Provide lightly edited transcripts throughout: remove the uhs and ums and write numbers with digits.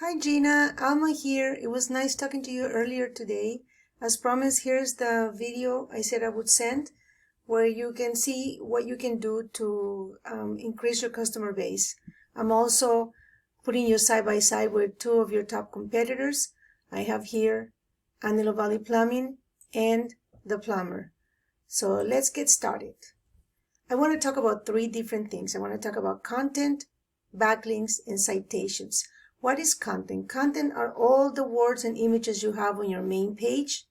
Hi Gina, Alma here. It was nice talking to you earlier today. As promised, here's the video I said I would send where you can see what you can do to increase your customer base. I'm also putting you side by side with two of your top competitors. I have here Antelope Valley Plumbing and The Plumber. So let's get started. I want to talk about three different things. I want to talk about content, backlinks, and citations. What is content? Content are all the words and images you have on your main page.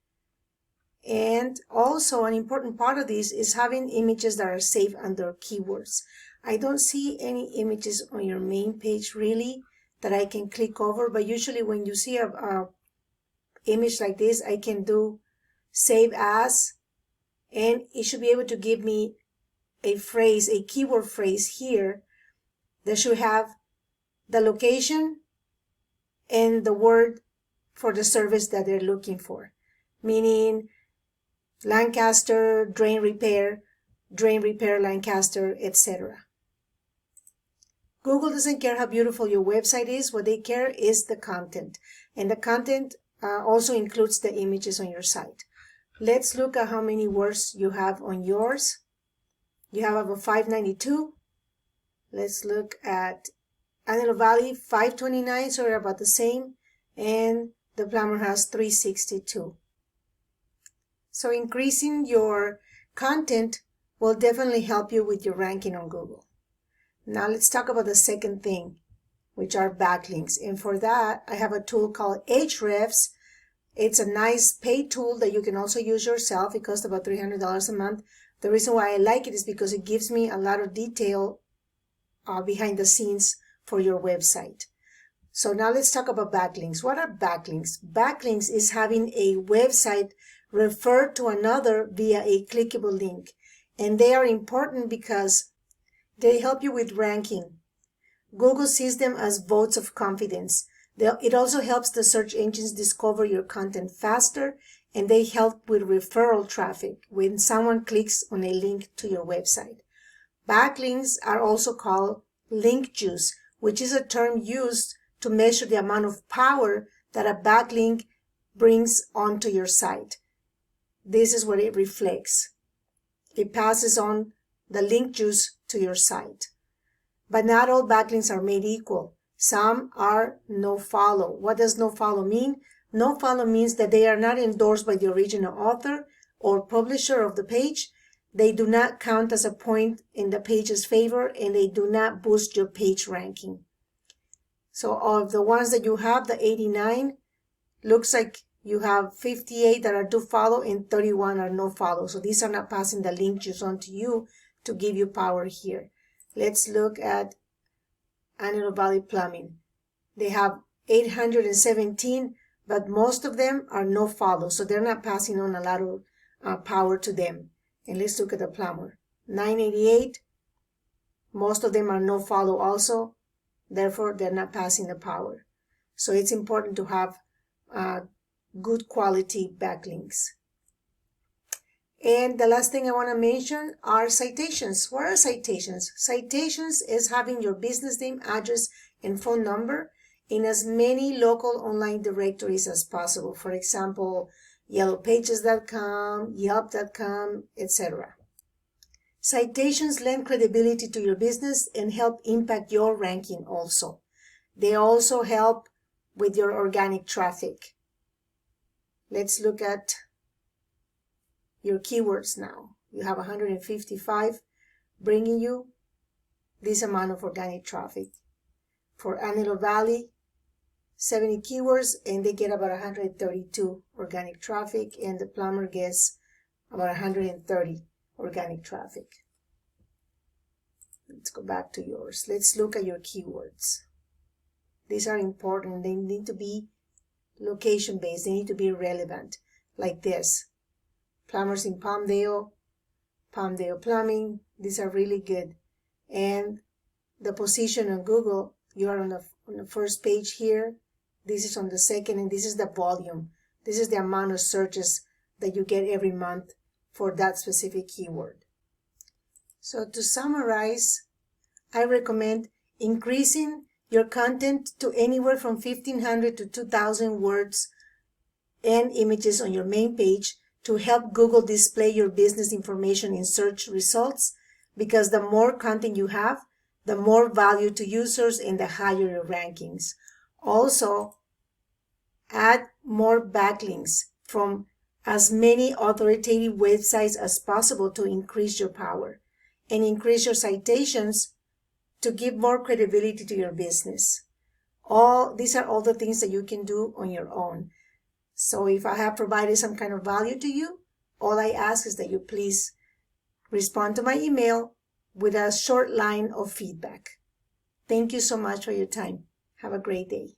And also an important part of this is having images that are saved under keywords. I don't see any images on your main page really that I can click over, but usually when you see a image like this, I can do save as, and it should be able to give me a phrase, a keyword phrase here that should have the location and the word for the service that they're looking for, meaning Lancaster, drain repair Lancaster, etc. Google doesn't care how beautiful your website is. What they care is the content. And the content also includes the images on your site. Let's look at how many words you have on yours. You have about 592. Let's look at Antelope Valley, 529, so we're about the same. And The Plumber has 362. So increasing your content will definitely help you with your ranking on Google. Now let's talk about the second thing, which are backlinks. And for that, I have a tool called Ahrefs. It's a nice paid tool that you can also use yourself. It costs about $300 a month. The reason why I like it is because it gives me a lot of detail behind the scenes for your website. So now let's talk about backlinks. What are backlinks? Backlinks is having a website refer to another via a clickable link. And they are important because they help you with ranking. Google sees them as votes of confidence. It also helps the search engines discover your content faster, and they help with referral traffic when someone clicks on a link to your website. Backlinks are also called link juice, which is a term used to measure the amount of power that a backlink brings onto your site. This is what it reflects. It passes on the link juice to your site. But not all backlinks are made equal. Some are no follow. What does no follow mean? No follow means that they are not endorsed by the original author or publisher of the page. They do not count as a point in the page's favor, and they do not boost your page ranking. So of the ones that you have, the 89, looks like you have 58 that are do follow and 31 are no follow. So these are not passing the link juice on to you to give you power here. Let's look at Antelope Valley Plumbing. They have 817, but most of them are no follow. So they're not passing on a lot of power to them. And let's look at The Plumber. 988, most of them are no follow also. Therefore, they're not passing the power. So it's important to have good quality backlinks. And the last thing I want to mention are citations. What are citations? Citations is having your business name, address, and phone number in as many local online directories as possible. For example, yellowpages.com, yelp.com, etc. Citations lend credibility to your business and help impact your ranking also. They also help with your organic traffic. Let's look at your keywords now. You have 155 bringing you this amount of organic traffic. For Antelope Valley, 70 keywords, and they get about 132 organic traffic, and The Plumber gets about 130 organic traffic. Let's go back to yours. Let's look at your keywords. These are important. They need to be location-based. They need to be relevant, like this. Plumbers in Palmdale, Palmdale Plumbing. These are really good. And the position on Google, you are on the first page here. This is on the second, and this is the volume. This is the amount of searches that you get every month for that specific keyword. So to summarize, I recommend increasing your content to anywhere from 1,500 to 2,000 words and images on your main page to help Google display your business information in search results, because the more content you have, the more value to users and the higher your rankings. Also, add more backlinks from as many authoritative websites as possible to increase your power, and increase your citations to give more credibility to your business. These are all the things that you can do on your own. So if I have provided some kind of value to you, all I ask is that you please respond to my email with a short line of feedback. Thank you so much for your time. Have a great day.